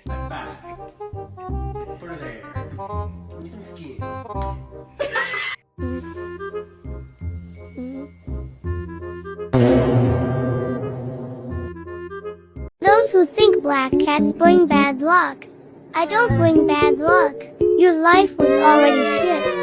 High five. Put her there. Give me some skin. Those who think black cats bring bad luck. I don't bring bad luck. Your life was already shit.